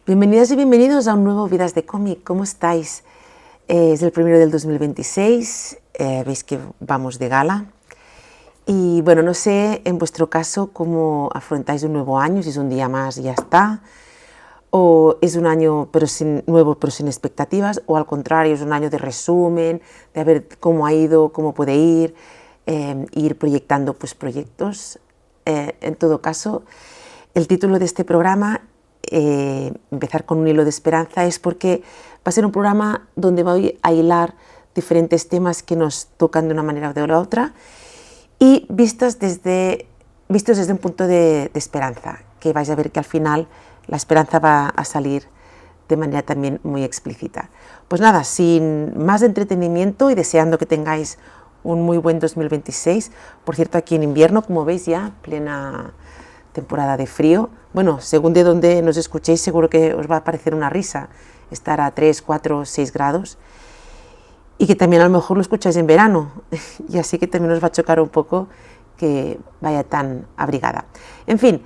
Bienvenidas y bienvenidos a un nuevo Vidas de Cómic. ¿Cómo estáis? Es el primero del 2026, veis que vamos de gala. Y bueno, no sé en vuestro caso cómo afrontáis un nuevo año, si es un día más y ya está, o es un año nuevo pero sin expectativas, o al contrario, es un año de resumen, de ver cómo ha ido, cómo puede ir, ir proyectando pues, proyectos. En todo caso, el título de este programa, empezar con un hilo de esperanza, es porque va a ser un programa donde voy a hilar diferentes temas que nos tocan de una manera o de la otra y vistos desde un punto de esperanza, que vais a ver que al final la esperanza va a salir de manera también muy explícita. Pues nada, sin más entretenimiento y deseando que tengáis un muy buen 2026, por cierto aquí en invierno, como veis ya, plena temporada de frío. Bueno, según de donde nos escuchéis, seguro que os va a parecer una risa estar a 3, 4, 6 grados y que también a lo mejor lo escucháis en verano y así que también os va a chocar un poco que vaya tan abrigada. En fin,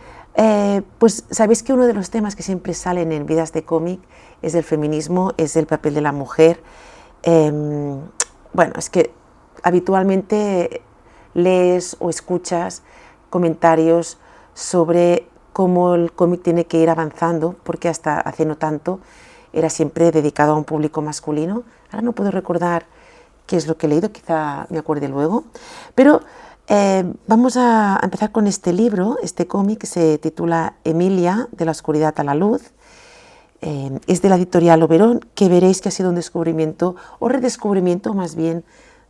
pues sabéis que uno de los temas que siempre salen en Vidas de Cómic es el feminismo, es el papel de la mujer. Bueno, es que habitualmente lees o escuchas comentarios sobre cómo el cómic tiene que ir avanzando, porque hasta hace no tanto era siempre dedicado a un público masculino. Ahora no puedo recordar qué es lo que he leído, quizá me acuerde luego, pero vamos a empezar con este libro, este cómic que se titula Emilia, de la oscuridad a la luz. Es de la editorial Oberón, que veréis que ha sido un descubrimiento, o redescubrimiento más bien,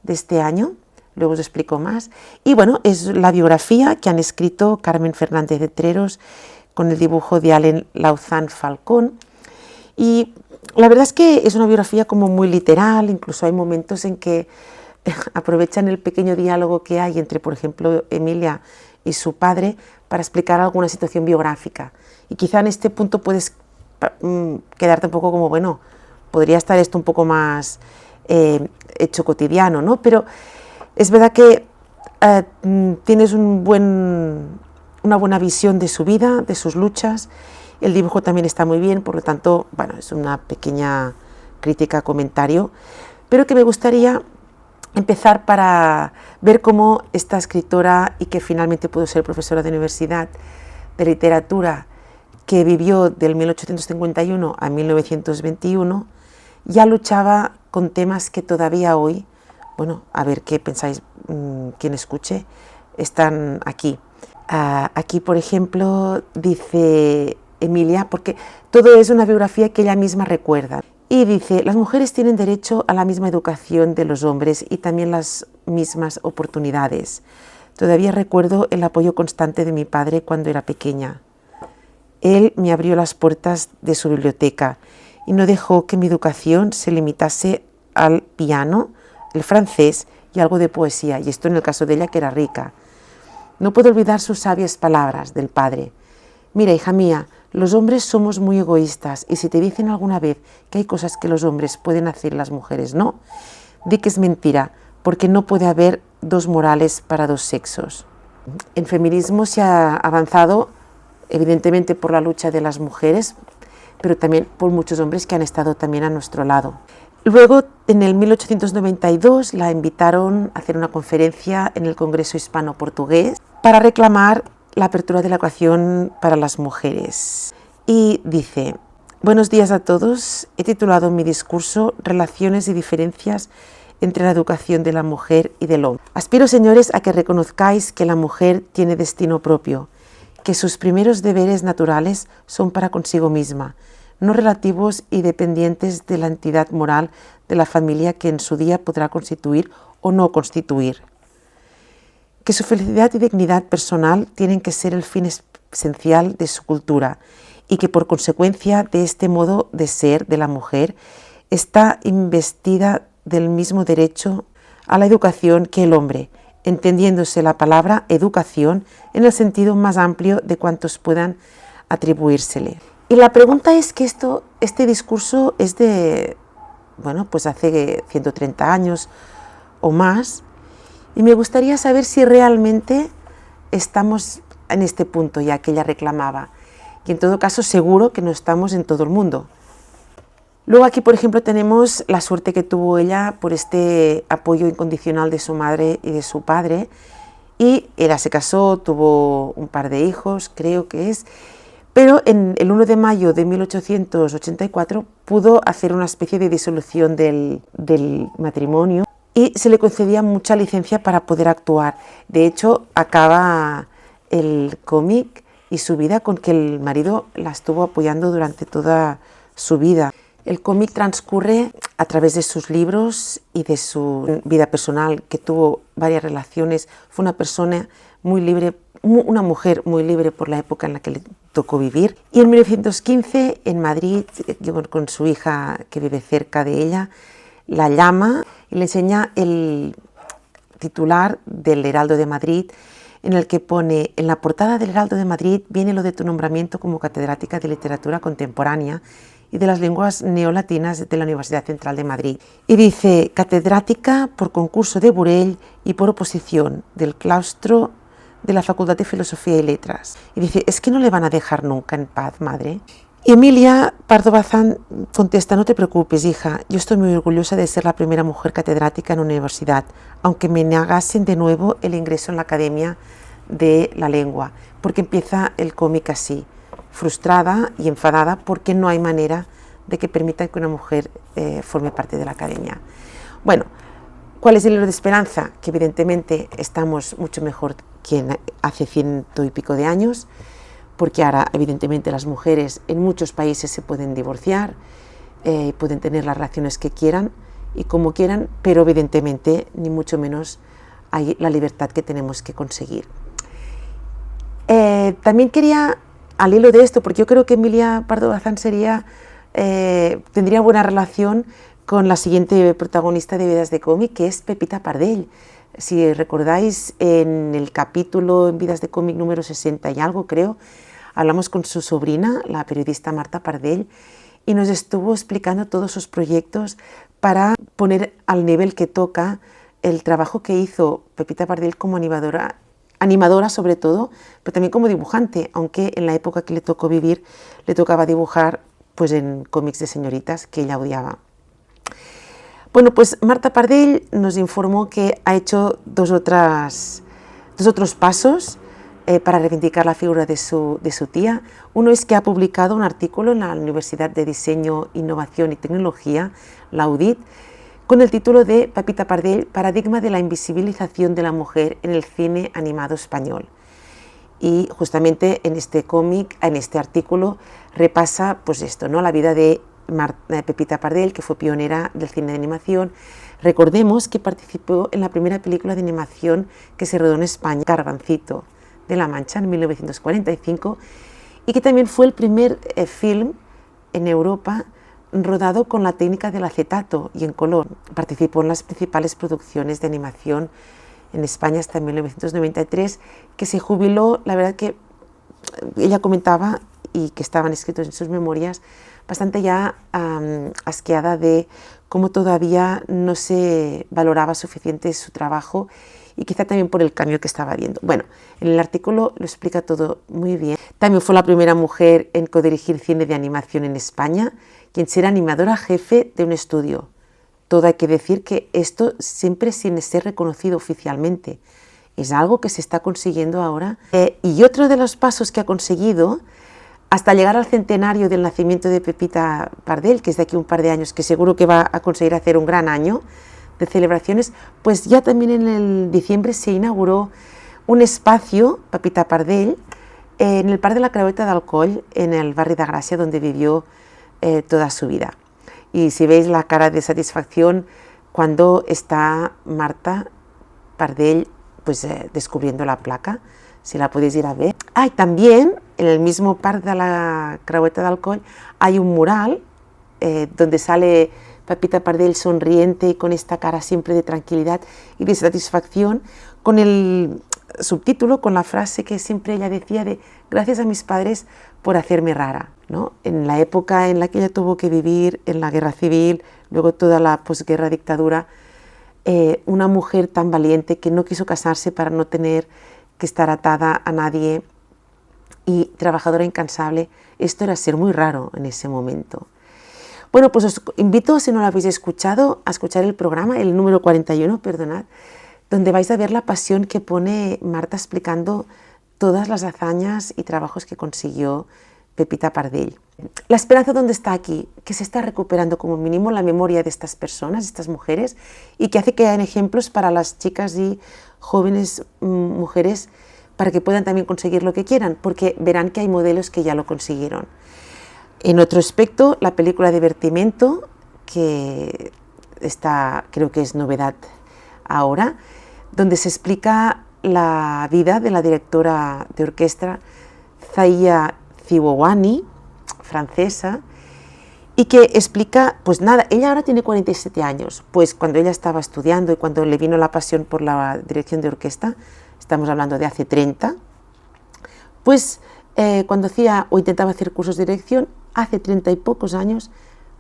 de este año. Luego os explico más. Y bueno, es la biografía que han escrito Carmen Fernández de Treros con el dibujo de Allen Lauzán Falcón. Y la verdad es que es una biografía como muy literal, incluso hay momentos en que aprovechan el pequeño diálogo que hay entre, por ejemplo, Emilia y su padre para explicar alguna situación biográfica. Y quizá en este punto puedes quedarte un poco como, bueno, podría estar esto un poco más hecho cotidiano, ¿no? Pero es verdad que tienes una buena visión de su vida, de sus luchas. El dibujo también está muy bien, por lo tanto, bueno, es una pequeña crítica, comentario, pero que me gustaría empezar para ver cómo esta escritora, y que finalmente pudo ser profesora de universidad de literatura, que vivió del 1851 a 1921, ya luchaba con temas que todavía hoy, bueno, a ver qué pensáis, quien escuche, están aquí. Aquí, por ejemplo, dice Emilia, porque todo es una biografía que ella misma recuerda, y dice: las mujeres tienen derecho a la misma educación de los hombres y también las mismas oportunidades. Todavía recuerdo el apoyo constante de mi padre cuando era pequeña. Él me abrió las puertas de su biblioteca y no dejó que mi educación se limitase al piano, el francés y algo de poesía, y esto en el caso de ella, que era rica. No puedo olvidar sus sabias palabras del padre: mira, hija mía, los hombres somos muy egoístas, y si te dicen alguna vez que hay cosas que los hombres pueden hacer y las mujeres no, di que es mentira, porque no puede haber dos morales para dos sexos. En feminismo se ha avanzado evidentemente por la lucha de las mujeres, pero también por muchos hombres que han estado también a nuestro lado. Luego, en el 1892, la invitaron a hacer una conferencia en el Congreso Hispano-Portugués para reclamar la apertura de la educación para las mujeres. Y dice: buenos días a todos, he titulado mi discurso Relaciones y diferencias entre la educación de la mujer y del hombre. Aspiro, señores, a que reconozcáis que la mujer tiene destino propio, que sus primeros deberes naturales son para consigo misma, no relativos y dependientes de la entidad moral de la familia que en su día podrá constituir o no constituir. Que su felicidad y dignidad personal tienen que ser el fin esencial de su cultura, y que por consecuencia de este modo de ser de la mujer está investida del mismo derecho a la educación que el hombre, entendiéndose la palabra educación en el sentido más amplio de cuantos puedan atribuírsele. Y la pregunta es que este discurso es de, bueno, pues hace 130 años o más, y me gustaría saber si realmente estamos en este punto ya que ella reclamaba. y en todo caso seguro que no estamos en todo el mundo. Luego aquí, por ejemplo, tenemos la suerte que tuvo ella por este apoyo incondicional de su madre y de su padre, y ella se casó, tuvo un par de hijos, creo que es, pero en el 1 de mayo de 1884 pudo hacer una especie de disolución del matrimonio y se le concedía mucha licencia para poder actuar. De hecho, acaba el cómic y su vida con que el marido la estuvo apoyando durante toda su vida. El cómic transcurre a través de sus libros y de su vida personal, que tuvo varias relaciones. Fue una persona muy libre, una mujer muy libre por la época en la que le tocó vivir. Y en 1915, en Madrid, con su hija que vive cerca de ella, la llama y le enseña el titular del Heraldo de Madrid, en el que pone: en la portada del Heraldo de Madrid viene lo de tu nombramiento como catedrática de literatura contemporánea y de las lenguas neolatinas de la Universidad Central de Madrid. Y dice: catedrática por concurso de Burell y por oposición del claustro de la Facultad de Filosofía y Letras. Y dice: es que no le van a dejar nunca en paz, madre. Y Emilia Pardo Bazán contesta: no te preocupes, hija, yo estoy muy orgullosa de ser la primera mujer catedrática en una universidad, aunque me negasen de nuevo el ingreso en la Academia de la Lengua, porque empieza el cómic así: frustrada y enfadada porque no hay manera de que permitan que una mujer forme parte de la academia. Bueno, ¿cuál es el hilo de esperanza? Que evidentemente estamos mucho mejor que hace 100 y pico de años, porque ahora evidentemente las mujeres en muchos países se pueden divorciar, pueden tener las relaciones que quieran y como quieran, pero evidentemente ni mucho menos hay la libertad que tenemos que conseguir. También quería, al hilo de esto, porque yo creo que Emilia Pardo Bazán tendría buena relación con la siguiente protagonista de Vidas de Cómic, que es Pepita Pardell. Si recordáis, en el capítulo en Vidas de Cómic número 60 y algo, creo, hablamos con su sobrina, la periodista Marta Pardell, y nos estuvo explicando todos sus proyectos para poner al nivel que toca el trabajo que hizo Pepita Pardell como animadora sobre todo, pero también como dibujante, aunque en la época que le tocó vivir le tocaba dibujar pues en cómics de señoritas que ella odiaba. Bueno, pues Marta Pardell nos informó que ha hecho dos otros pasos para reivindicar la figura de su tía. Uno es que ha publicado un artículo en la Universidad de Diseño, Innovación y Tecnología, la UDIT, con el título de Pepita Pardell, paradigma de la invisibilización de la mujer en el cine animado español. Y justamente en este cómic, en este artículo, repasa pues esto, ¿no? La vida de Pepita Pardell, que fue pionera del cine de animación. Recordemos que participó en la primera película de animación que se rodó en España, Garbancito de la Mancha, en 1945, y que también fue el primer film en Europa rodado con la técnica del acetato y en color. Participó en las principales producciones de animación en España hasta 1993, que se jubiló. La verdad que ella comentaba, y que estaban escritos en sus memorias, bastante ya asqueada de cómo todavía no se valoraba suficiente su trabajo, y quizá también por el cambio que estaba habiendo. Bueno, en el artículo lo explica todo muy bien. También fue la primera mujer en codirigir cine de animación en España, quien será animadora jefe de un estudio. Todo hay que decir que esto siempre sin ser reconocido oficialmente. Es algo que se está consiguiendo ahora. Y otro de los pasos que ha conseguido, hasta llegar al centenario del nacimiento de Pepita Pardell, que es de aquí un par de años, que seguro que va a conseguir hacer un gran año de celebraciones, pues ya también en el diciembre se inauguró un espacio, Pepita Pardell, en el Parc de la Creueta d'Alcoll, en el barrio de Gracia, donde vivió toda su vida. Y si veis la cara de satisfacción cuando está Marta Pardell pues descubriendo la placa, si la podéis ir a ver. Y también en el mismo Parc de la Creueta d'Alcoll hay un mural donde sale Pepita Pardell sonriente y con esta cara siempre de tranquilidad y de satisfacción, con el subtítulo, con la frase que siempre ella decía de gracias a mis padres por hacerme rara, ¿no? En la época en la que ella tuvo que vivir, en la guerra civil, luego toda la posguerra dictadura, una mujer tan valiente que no quiso casarse para no tener que estar atada a nadie, y trabajadora incansable. Esto era ser muy raro en ese momento. Bueno, pues os invito, si no lo habéis escuchado, a escuchar el programa, el número 41, perdonad, donde vais a ver la pasión que pone Marta explicando todas las hazañas y trabajos que consiguió Pepita Pardell. La esperanza, ¿dónde está aquí? Que se está recuperando como mínimo la memoria de estas personas, estas mujeres, y que hace que hayan ejemplos para las chicas y jóvenes mujeres para que puedan también conseguir lo que quieran, porque verán que hay modelos que ya lo consiguieron. En otro aspecto, la película Divertimento, que creo que es novedad ahora, donde se explica la vida de la directora de orquesta Zaia Ziwani, francesa, y que explica, pues nada, ella ahora tiene 47 años, pues cuando ella estaba estudiando y cuando le vino la pasión por la dirección de orquesta, estamos hablando de hace 30, pues cuando hacía o intentaba hacer cursos de dirección, hace 30 y pocos años,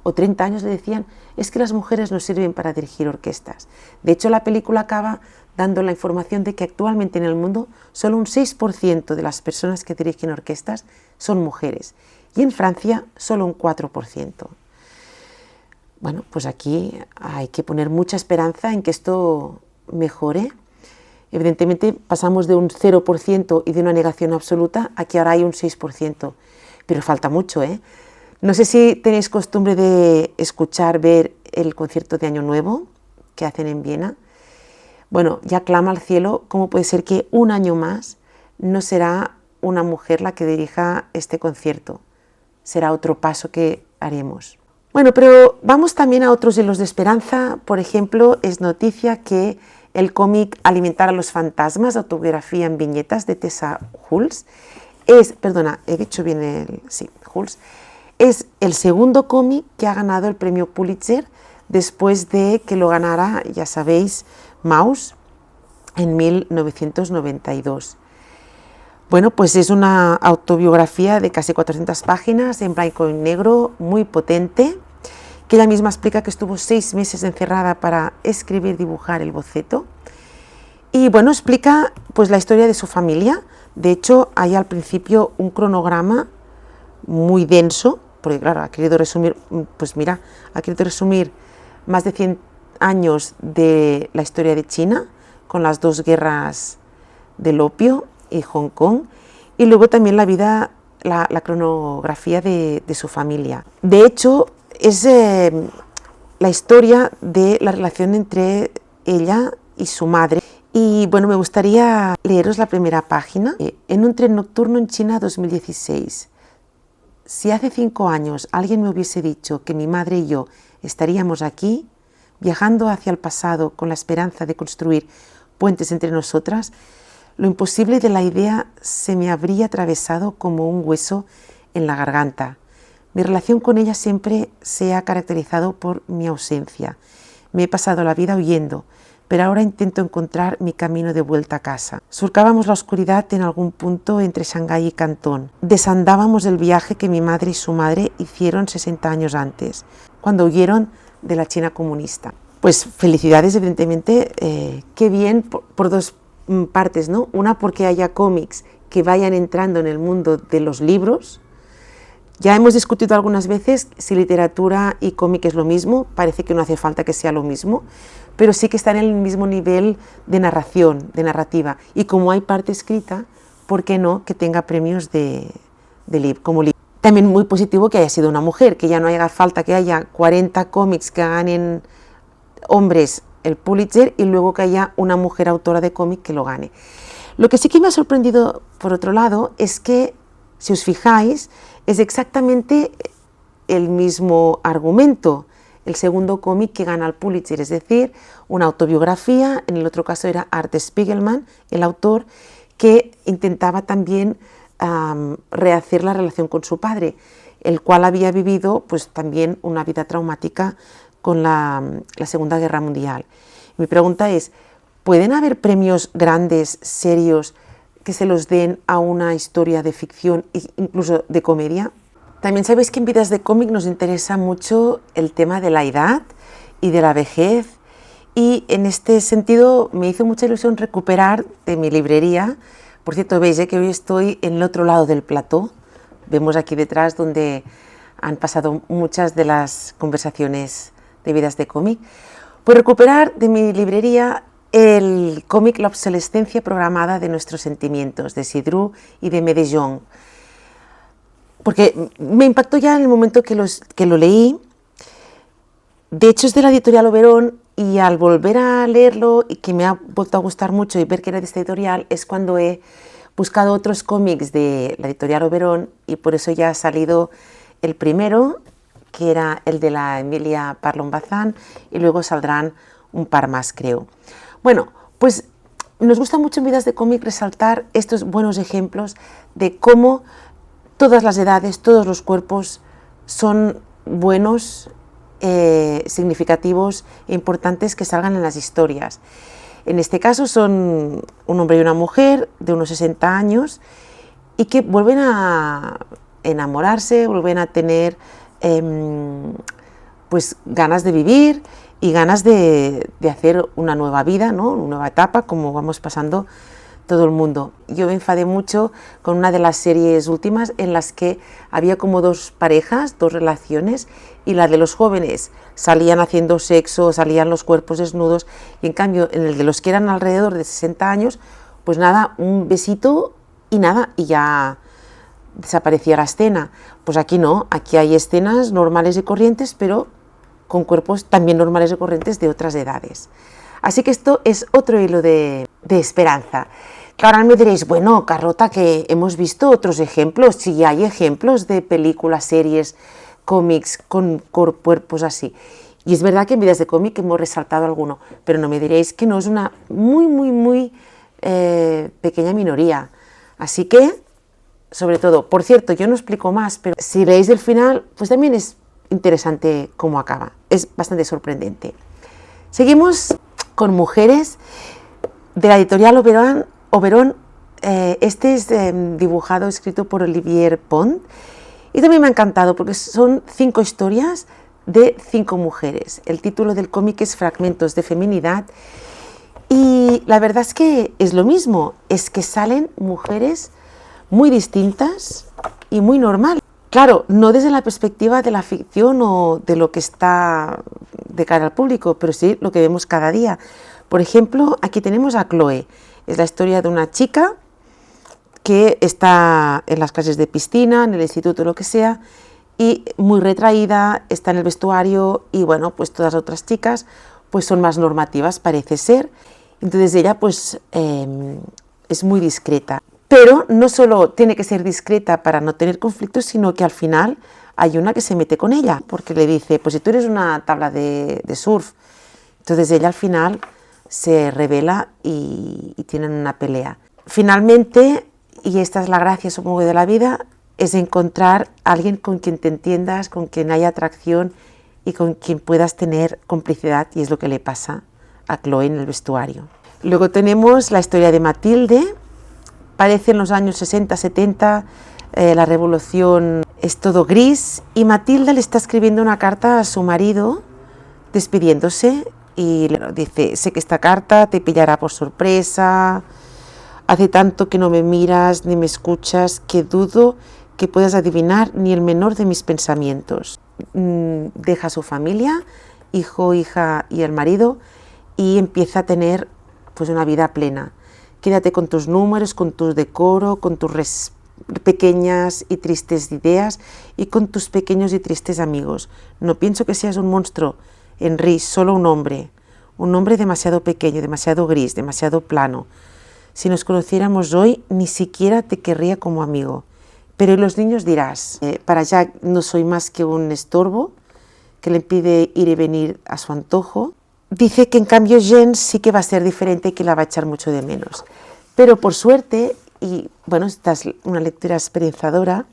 o 30 años le decían, es que las mujeres no sirven para dirigir orquestas. De hecho, la película acaba dando la información de que actualmente en el mundo solo un 6% de las personas que dirigen orquestas son mujeres, y en Francia solo un 4%. Bueno, pues aquí hay que poner mucha esperanza en que esto mejore. Evidentemente pasamos de un 0% y de una negación absoluta a que ahora hay un 6%, pero falta mucho, ¿eh? No sé si tenéis costumbre de ver el concierto de Año Nuevo que hacen en Viena. Bueno, ya clama al cielo cómo puede ser que un año más no será una mujer la que dirija este concierto. Será otro paso que haremos. Bueno, pero vamos también a otros hilos de esperanza. Por ejemplo, es noticia que el cómic Alimentar a los fantasmas, autobiografía en viñetas de Tessa Hulse, Hulse, es el segundo cómic que ha ganado el premio Pulitzer después de que lo ganara, ya sabéis, Maus en 1992. Bueno, pues es una autobiografía de casi 400 páginas en blanco y negro, muy potente, que ella misma explica que estuvo 6 meses encerrada para escribir y dibujar el boceto. Y bueno, explica pues la historia de su familia. De hecho, hay al principio un cronograma muy denso, porque claro, ha querido resumir más de 100 años de la historia de China, con las 2 guerras del opio y Hong Kong, y luego también la cronografía de su familia. De hecho, es la historia de la relación entre ella y su madre. Y bueno, me gustaría leeros la primera página. En un tren nocturno en China 2016. Si hace 5 años alguien me hubiese dicho que mi madre y yo estaríamos aquí, viajando hacia el pasado con la esperanza de construir puentes entre nosotras, lo imposible de la idea se me habría atravesado como un hueso en la garganta. Mi relación con ella siempre se ha caracterizado por mi ausencia. Me he pasado la vida huyendo, pero ahora intento encontrar mi camino de vuelta a casa. Surcábamos la oscuridad en algún punto entre Shanghái y Cantón. Desandábamos el viaje que mi madre y su madre hicieron 60 años antes, cuando huyeron de la China comunista. Pues felicidades, evidentemente, qué bien por 2 partes, ¿no? Una, porque haya cómics que vayan entrando en el mundo de los libros. Ya hemos discutido algunas veces si literatura y cómic es lo mismo, parece que no hace falta que sea lo mismo, pero sí que está en el mismo nivel de narración, de narrativa, y como hay parte escrita, ¿por qué no que tenga premios como libro? También muy positivo que haya sido una mujer, que ya no haga falta que haya 40 cómics que ganen hombres el Pulitzer y luego que haya una mujer autora de cómic que lo gane. Lo que sí que me ha sorprendido, por otro lado, es que, si os fijáis, es exactamente el mismo argumento, el segundo cómic que gana el Pulitzer, es decir, una autobiografía. En el otro caso era Art Spiegelman, el autor, que intentaba también rehacer la relación con su padre, el cual había vivido pues también una vida traumática con la Segunda Guerra Mundial. Mi pregunta es, ¿pueden haber premios grandes, serios, que se los den a una historia de ficción e incluso de comedia? También sabéis que en Vidas de Cómic nos interesa mucho el tema de la edad y de la vejez, y en este sentido me hizo mucha ilusión recuperar de mi librería Por cierto, veis que hoy estoy en el otro lado del plató. Vemos aquí detrás donde han pasado muchas de las conversaciones de Vidas de Cómic. Pues recuperar de mi librería el cómic La obsolescencia programada de nuestros sentimientos, de Sidrú y de Medellón. Porque me impactó ya en el momento que lo leí. De hecho, es de la editorial Oberón, y al volver a leerlo y que me ha vuelto a gustar mucho y ver que era de esta editorial, es cuando he buscado otros cómics de la editorial Oberón, y por eso ya ha salido el primero, que era el de la Emilia Parlon Bazán, y luego saldrán un par más, creo. Bueno, pues nos gusta mucho en Vidas de Cómic resaltar estos buenos ejemplos de cómo todas las edades, todos los cuerpos son buenos, significativos e importantes que salgan en las historias. En este caso son un hombre y una mujer de unos 60 años y que vuelven a enamorarse, vuelven a tener pues ganas de vivir y ganas de hacer una nueva vida, ¿no? Una nueva etapa, como vamos pasando todo el mundo. Yo me enfadé mucho con una de las series últimas en las que había como dos parejas, dos relaciones, y la de los jóvenes salían haciendo sexo, salían los cuerpos desnudos, y en cambio en el de los que eran alrededor de 60 años, pues nada, un besito y nada, y ya desaparecía la escena. Pues aquí no, aquí hay escenas normales y corrientes, pero con cuerpos también normales y corrientes de otras edades. Así que esto es otro hilo de esperanza. Claro, ahora me diréis, bueno, Carlota, que hemos visto otros ejemplos, sí hay ejemplos de películas, series, cómics con cuerpos así. Y es verdad que en Vidas de Cómic hemos resaltado alguno, pero no me diréis que no es una muy pequeña minoría. Así que, sobre todo, por cierto, yo no explico más, pero si leéis el final, pues también es interesante cómo acaba. Es bastante sorprendente. Seguimos con mujeres de la editorial Oberón. Este es dibujado, escrito por Olivier Pont, y también me ha encantado porque son 5 historias de 5 mujeres. El título del cómic es Fragmentos de Feminidad, y la verdad es que es lo mismo, es que salen mujeres muy distintas y muy normales. Claro, no desde la perspectiva de la ficción o de lo que está de cara al público, pero sí lo que vemos cada día. Por ejemplo, aquí tenemos a Chloe. Es la historia de una chica que está en las clases de piscina, en el instituto, lo que sea, y muy retraída, está en el vestuario, y bueno, pues todas las otras chicas pues son más normativas, parece ser. Entonces ella pues es muy discreta. Pero no solo tiene que ser discreta para no tener conflictos, sino que al final hay una que se mete con ella, porque le dice, pues si tú eres una tabla de surf. Entonces ella al final se revela y tienen una pelea. Finalmente, y esta es la gracia, supongo, de la vida, es encontrar a alguien con quien te entiendas, con quien haya atracción y con quien puedas tener complicidad, y es lo que le pasa a Chloe en el vestuario. Luego tenemos la historia de Matilde. Parece en los años 60-70, la revolución es todo gris, y Matilda le está escribiendo una carta a su marido despidiéndose, y le dice, sé que esta carta te pillará por sorpresa, hace tanto que no me miras ni me escuchas que dudo que puedas adivinar ni el menor de mis pensamientos. Deja a su familia, hijo, hija y el marido, y empieza a tener pues una vida plena. Quédate con tus números, con tu decoro, con tus pequeñas y tristes ideas y con tus pequeños y tristes amigos. No pienso que seas un monstruo, Henry, solo un hombre demasiado pequeño, demasiado gris, demasiado plano. Si nos conociéramos hoy, ni siquiera te querría como amigo. Pero en los niños dirás, para Jack no soy más que un estorbo que le impide ir y venir a su antojo. Dice que en cambio Jen sí que va a ser diferente y que la va a echar mucho de menos. Pero por suerte, y bueno, esta es una lectura esperanzadora,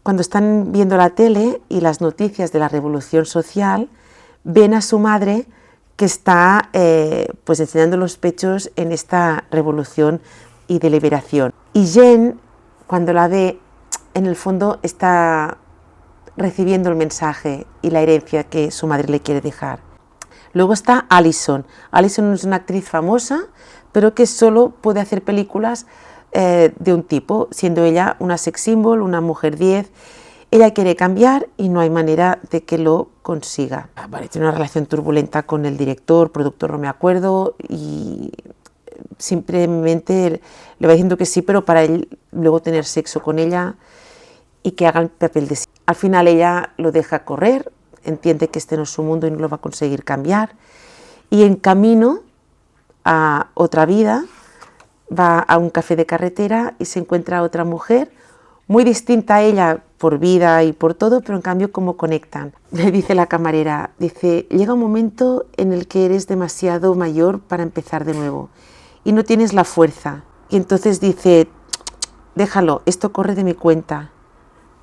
cuando están viendo la tele y las noticias de la revolución social, ven a su madre que está pues enseñando los pechos en esta revolución y de liberación. Y Jen, cuando la ve, en el fondo está recibiendo el mensaje y la herencia que su madre le quiere dejar. Luego está Alison. Alison es una actriz famosa, pero que solo puede hacer películas de un tipo, siendo ella una sex symbol, una mujer 10. Ella quiere cambiar y no hay manera de que lo consiga. Vale, tiene una relación turbulenta con el director, productor, no me acuerdo, y simplemente le va diciendo que sí, pero para él luego tener sexo con ella y que haga el papel de sí. Al final ella lo deja correr, entiende que este no es su mundo y no lo va a conseguir cambiar, y en camino a otra vida va a un café de carretera y se encuentra a otra mujer muy distinta a ella por vida y por todo, pero en cambio cómo conectan. Le dice la camarera, dice, llega un momento en el que eres demasiado mayor para empezar de nuevo y no tienes la fuerza. Y entonces dice, déjalo, esto corre de mi cuenta.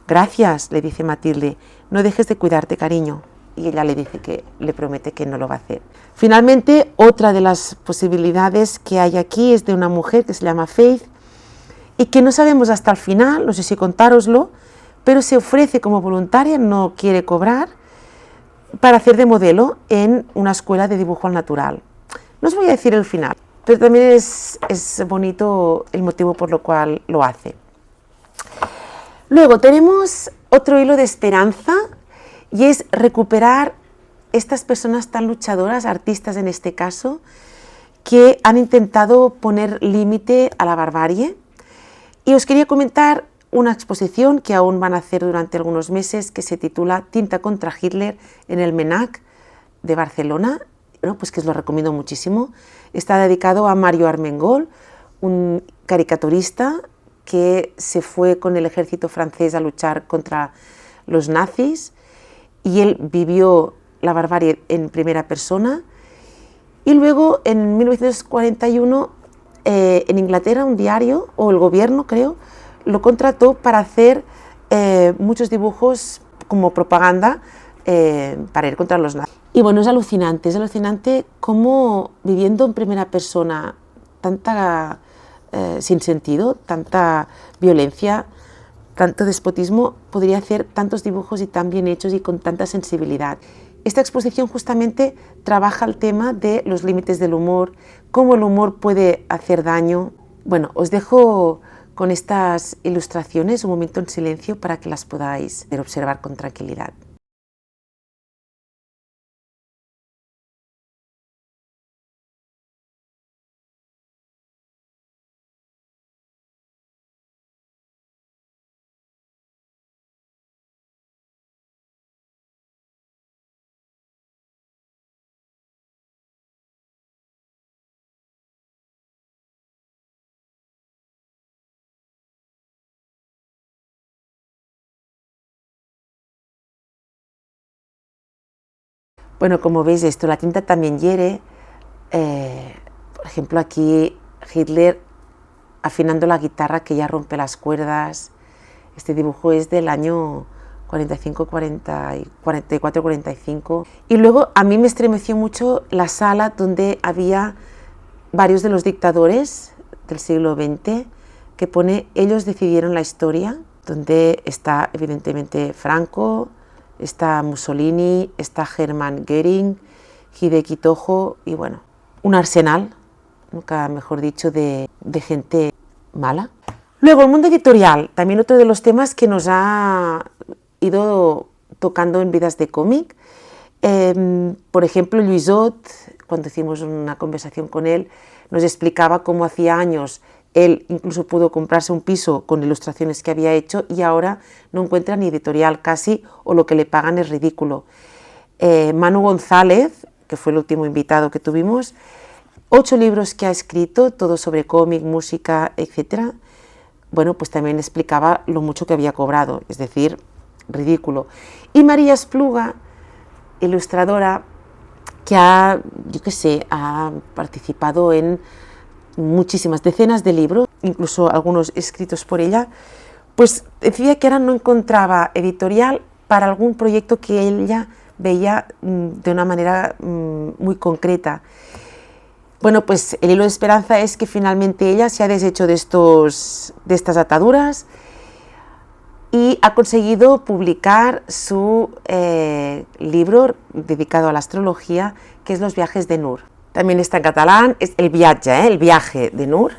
Gracias, le dice Matilde, no dejes de cuidarte, cariño. Y ella le dice que le promete que no lo va a hacer. Finalmente, otra de las posibilidades que hay aquí es de una mujer que se llama Faith y que no sabemos hasta el final, no sé si contároslo, pero se ofrece como voluntaria, no quiere cobrar, para hacer de modelo en una escuela de dibujo al natural. No os voy a decir el final, pero también es bonito el motivo por lo cual lo hace. Luego tenemos otro hilo de esperanza y es recuperar estas personas tan luchadoras, artistas en este caso, que han intentado poner límite a la barbarie. Y os quería comentar una exposición que aún van a hacer durante algunos meses que se titula Tinta contra Hitler en el MENAC de Barcelona, bueno, pues que os lo recomiendo muchísimo. Está dedicado a Mario Armengol, un caricaturista que se fue con el ejército francés a luchar contra los nazis y él vivió la barbarie en primera persona. Y luego en 1941 en Inglaterra un diario, o el gobierno creo, lo contrató para hacer muchos dibujos como propaganda para ir contra los nazis. Y bueno, es alucinante cómo viviendo en primera persona tanta sinsentido, tanta violencia, tanto despotismo, podría hacer tantos dibujos y tan bien hechos y con tanta sensibilidad. Esta exposición justamente trabaja el tema de los límites del humor, cómo el humor puede hacer daño. Bueno, os dejo con estas ilustraciones un momento en silencio para que las podáis observar con tranquilidad. Bueno, como veis esto, la tinta también hiere. Por ejemplo, aquí Hitler afinando la guitarra que ya rompe las cuerdas. Este dibujo es del año 44-45. Y luego a mí me estremeció mucho la sala donde había varios de los dictadores del siglo XX que pone ellos decidieron la historia, donde está evidentemente Franco, está Mussolini, está Hermann Göring, Hideki Tojo y bueno, un arsenal, nunca mejor dicho, de gente mala. Luego el mundo editorial, también otro de los temas que nos ha ido tocando en Vidas de cómic. Por ejemplo, Louisot, cuando hicimos una conversación con él, nos explicaba cómo hacía años él incluso pudo comprarse un piso con ilustraciones que había hecho y ahora no encuentra ni editorial casi, o lo que le pagan es ridículo. Manu González, que fue el último invitado que tuvimos, 8 libros que ha escrito, todos sobre cómic, música, etc. Bueno, pues también explicaba lo mucho que había cobrado, es decir, ridículo. Y María Espluga, ilustradora, que ha participado en muchísimas decenas de libros, incluso algunos escritos por ella, pues decía que ahora no encontraba editorial para algún proyecto que ella veía de una manera muy concreta. Bueno, pues el hilo de esperanza es que finalmente ella se ha deshecho de estas ataduras y ha conseguido publicar su libro dedicado a la astrología, que es Los viajes de Nur. También está en catalán, es el viatge, el viaje de Nur,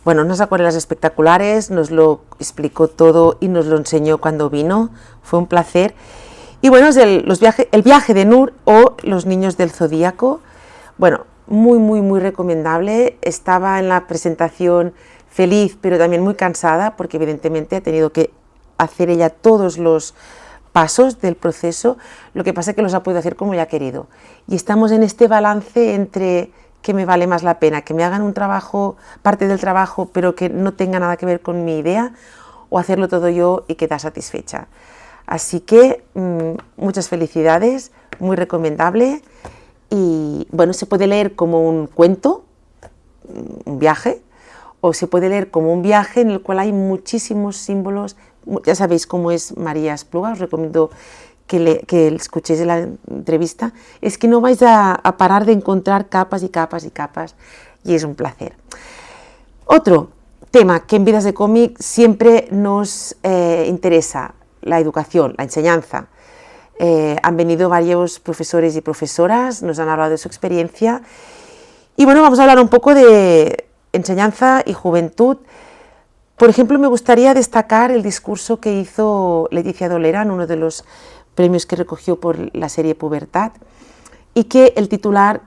Bueno, unas acuarelas espectaculares, nos lo explicó todo y nos lo enseñó cuando vino, fue un placer. Y bueno, es el viaje de Nur o Los niños del zodíaco. Bueno, muy recomendable. Estaba en la presentación feliz, pero también muy cansada, porque evidentemente ha tenido que hacer ella todos los pasos del proceso. Lo que pasa es que los ha podido hacer como ella ha querido. Y estamos en este balance entre que me vale más la pena que me hagan un trabajo, parte del trabajo, pero que no tenga nada que ver con mi idea, o hacerlo todo yo y quedar satisfecha. Así que muchas felicidades, muy recomendable. Y bueno, se puede leer como un cuento, un viaje, o se puede leer como un viaje en el cual hay muchísimos símbolos. Ya sabéis cómo es María Espluga, os recomiendo que escuchéis la entrevista. Es que no vais a parar de encontrar capas y capas y capas, y es un placer. Otro tema que en Vidas de Cómic siempre nos interesa, la educación, la enseñanza. Han venido varios profesores y profesoras, nos han hablado de su experiencia, y bueno, vamos a hablar un poco de enseñanza y juventud. Por ejemplo, me gustaría destacar el discurso que hizo Leticia Dolera en uno de los premios que recogió por la serie Pubertad, y que el titular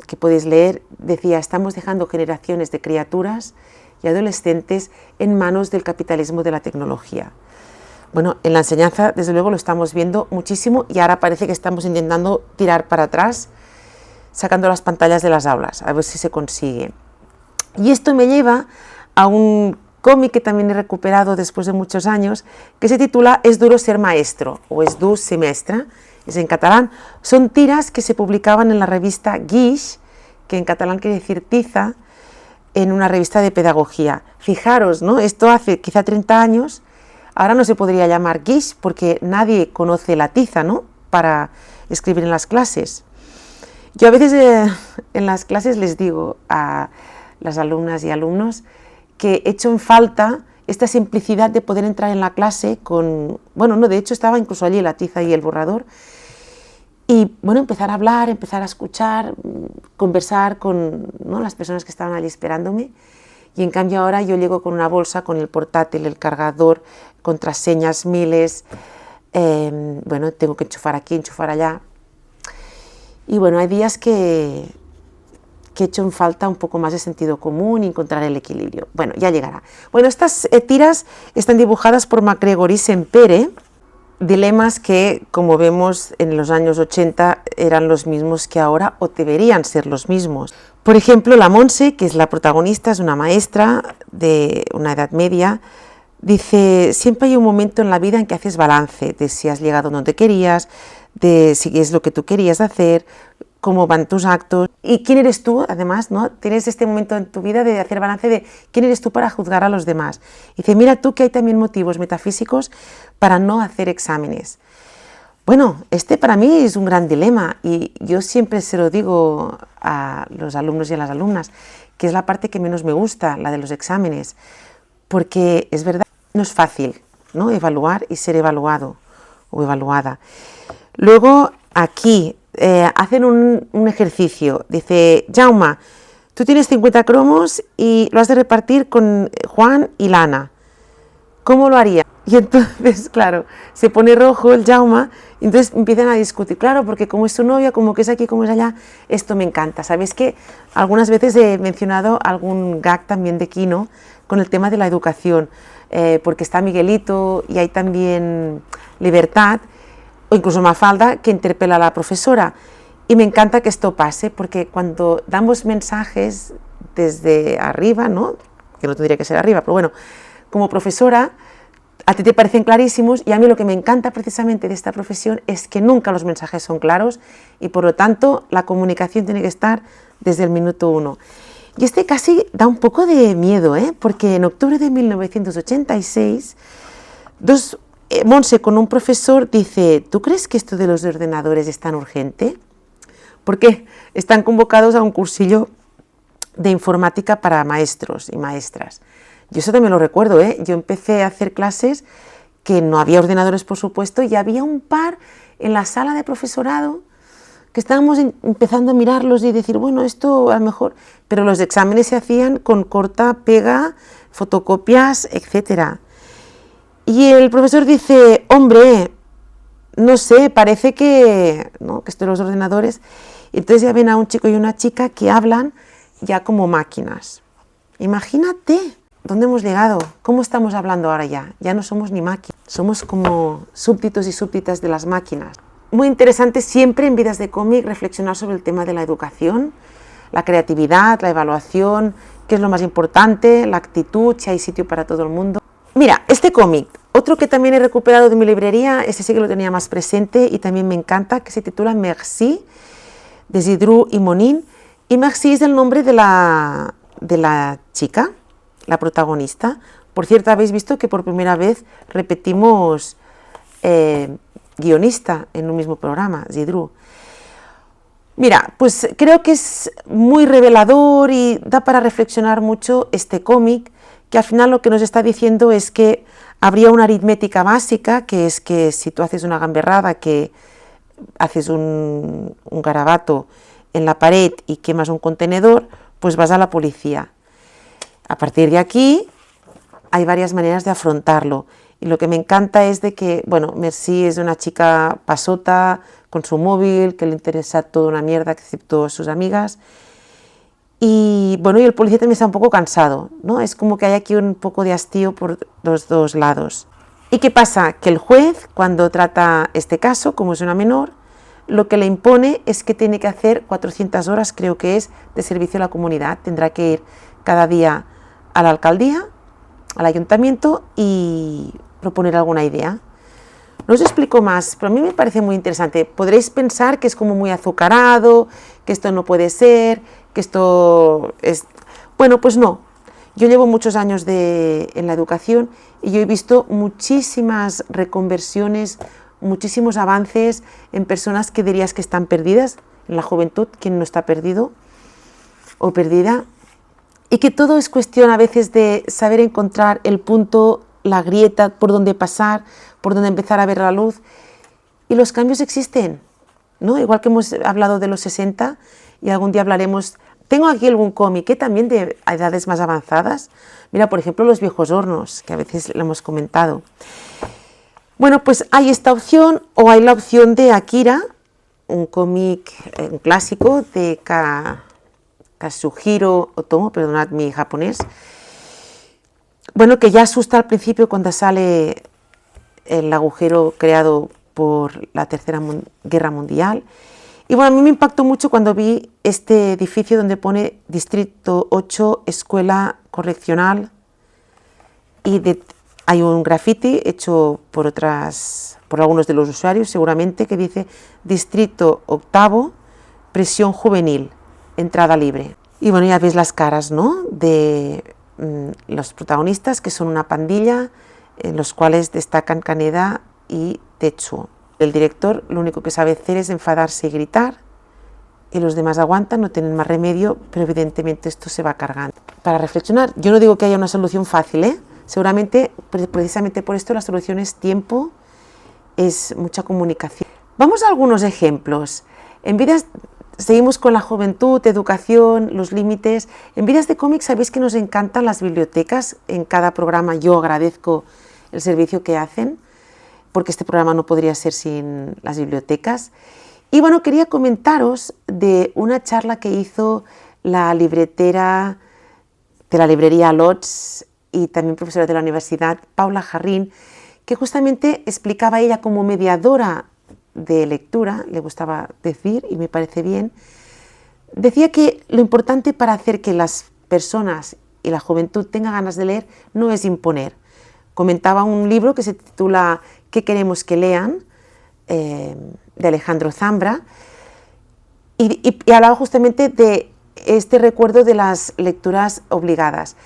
que podéis leer decía: estamos dejando generaciones de criaturas y adolescentes en manos del capitalismo de la tecnología. Bueno, en la enseñanza desde luego lo estamos viendo muchísimo, y ahora parece que estamos intentando tirar para atrás, sacando las pantallas de las aulas, a ver si se consigue. Y esto me lleva a un cómic que también he recuperado después de muchos años, que se titula Es duro ser maestro, o Es dur ser mestre, es en catalán. Son tiras que se publicaban en la revista Guix, que en catalán quiere decir tiza, en una revista de pedagogía. Fijaros, ¿no? Esto hace quizá 30 años, ahora no se podría llamar Guix porque nadie conoce la tiza, ¿no?, para escribir en las clases. Yo a veces en las clases les digo a las alumnas y alumnos que echo en falta esta simplicidad de poder entrar en la clase con, bueno, no, de hecho estaba incluso allí la tiza y el borrador, y bueno, empezar a hablar, empezar a escuchar, conversar con, ¿no?, las personas que estaban allí esperándome. Y en cambio ahora yo llego con una bolsa, con el portátil, el cargador, contraseñas miles, bueno, tengo que enchufar aquí, enchufar allá. Y bueno, hay días que echo en falta un poco más de sentido común y encontrar el equilibrio. Bueno, ya llegará. Bueno, estas tiras están dibujadas por MacGregor y Sempere, dilemas que, como vemos, en los años 80 eran los mismos que ahora, o deberían ser los mismos. Por ejemplo, la Monse, que es la protagonista, es una maestra de una edad media, dice: siempre hay un momento en la vida en que haces balance de si has llegado donde querías, de si es lo que tú querías hacer, cómo van tus actos y quién eres tú, además, ¿no? Tienes este momento en tu vida de hacer balance de quién eres tú para juzgar a los demás. Y dice: mira tú que hay también motivos metafísicos para no hacer exámenes. Bueno, este para mí es un gran dilema, y yo siempre se lo digo a los alumnos y a las alumnas, que es la parte que menos me gusta, la de los exámenes, porque es verdad, no es fácil, ¿no?, evaluar y ser evaluado o evaluada. Luego aquí hacen un ejercicio, dice: Jaume, tú tienes 50 cromos y lo has de repartir con Juan y Lana, ¿cómo lo haría? Y entonces, claro, se pone rojo el Jaume, y entonces empiezan a discutir, claro, porque como es su novia, como que es aquí, como es allá. Esto me encanta. Sabéis que algunas veces he mencionado algún gag también de Kino con el tema de la educación, porque está Miguelito y hay también Libertad, o incluso Mafalda, que interpela a la profesora. Y me encanta que esto pase, porque cuando damos mensajes desde arriba, ¿no?, que no tendría que ser arriba, pero bueno, como profesora, a ti te parecen clarísimos, y a mí lo que me encanta precisamente de esta profesión es que nunca los mensajes son claros, y por lo tanto la comunicación tiene que estar desde el minuto uno. Y este casi da un poco de miedo, porque en octubre de 1986, Monse con un profesor dice: ¿tú crees que esto de los ordenadores es tan urgente? Porque están convocados a un cursillo de informática para maestros y maestras. Yo eso también lo recuerdo, yo empecé a hacer clases que no había ordenadores, por supuesto, y había un par en la sala de profesorado que estábamos empezando a mirarlos y decir, bueno, esto a lo mejor, pero los exámenes se hacían con corta, pega, fotocopias, etcétera. Y el profesor dice, hombre, no sé, parece que, ¿no?, que esto de los ordenadores. Y entonces ya ven a un chico y una chica que hablan ya como máquinas. Imagínate dónde hemos llegado, cómo estamos hablando ahora ya. Ya no somos ni máquinas, somos como súbditos y súbditas de las máquinas. Muy interesante siempre en Vidas de Cómic reflexionar sobre el tema de la educación, la creatividad, la evaluación, qué es lo más importante, la actitud, si hay sitio para todo el mundo. Mira, este cómic, otro que también he recuperado de mi librería, ese sí que lo tenía más presente y también me encanta, que se titula Merci, de Zidrou y Monin. Y Merci es el nombre de la chica, la protagonista. Por cierto, habéis visto que por primera vez repetimos guionista en un mismo programa, Zidrou. Mira, pues creo que es muy revelador y da para reflexionar mucho este cómic, que al final lo que nos está diciendo es que habría una aritmética básica, que es que si tú haces una gamberrada, que haces un garabato en la pared y quemas un contenedor, pues vas a la policía. A partir de aquí hay varias maneras de afrontarlo. Y lo que me encanta es de que, bueno, Merci es una chica pasota, con su móvil, que le interesa toda una mierda, excepto sus amigas. Y bueno, y el policía también está un poco cansado, ¿no? Es como que hay aquí un poco de hastío por los dos lados. ¿Y qué pasa? Que el juez, cuando trata este caso, como es una menor, lo que le impone es que tiene que hacer 400 horas, creo que es, de servicio a la comunidad. Tendrá que ir cada día a la alcaldía, al ayuntamiento y proponer alguna idea. No os explico más, pero a mí me parece muy interesante. Podréis pensar que es como muy azucarado, que esto no puede ser, que esto es... Bueno, pues no. Yo llevo muchos años en la educación y yo he visto muchísimas reconversiones, muchísimos avances en personas que dirías que están perdidas, en la juventud, quien no está perdido o perdida, y que todo es cuestión a veces de saber encontrar el punto, la grieta, por donde pasar, por donde empezar a ver la luz. Y los cambios existen, ¿no? Igual que hemos hablado de los 60 y algún día hablaremos. Tengo aquí algún cómic también de edades más avanzadas. Mira, por ejemplo, Los viejos hornos, que a veces lo hemos comentado. Bueno, pues hay esta opción, o hay la opción de Akira, un cómic, un clásico de Kazuhiro Otomo, perdonad mi japonés. Bueno, que ya asusta al principio cuando sale el agujero creado por la Tercera Guerra Mundial. Y bueno, a mí me impactó mucho cuando vi este edificio donde pone Distrito 8, Escuela Correccional, y hay un graffiti hecho por algunos de los usuarios, seguramente, que dice Distrito 8, Prisión Juvenil, entrada libre. Y bueno, ya ves las caras, ¿no?, de los protagonistas, que son una pandilla, en los cuales destacan Kaneda y Tetsuo. El director lo único que sabe hacer es enfadarse y gritar, y los demás aguantan, no tienen más remedio, pero evidentemente esto se va cargando. Para reflexionar, yo no digo que haya una solución fácil, seguramente, precisamente por esto la solución es tiempo, es mucha comunicación. Vamos a algunos ejemplos. En Vidas, seguimos con la juventud, educación, los límites. En Vidas de Cómic sabéis que nos encantan las bibliotecas. En cada programa yo agradezco el servicio que hacen, porque este programa no podría ser sin las bibliotecas. Y bueno, quería comentaros de una charla que hizo la libretera de la librería Lotz y también profesora de la universidad, Paula Jarrín, que justamente explicaba ella como mediadora de lectura, le gustaba decir, y me parece bien, decía que lo importante para hacer que las personas y la juventud tengan ganas de leer no es imponer. Comentaba un libro que se titula ¿Qué queremos que lean?, de Alejandro Zambra, y hablaba justamente de este recuerdo de las lecturas obligadas.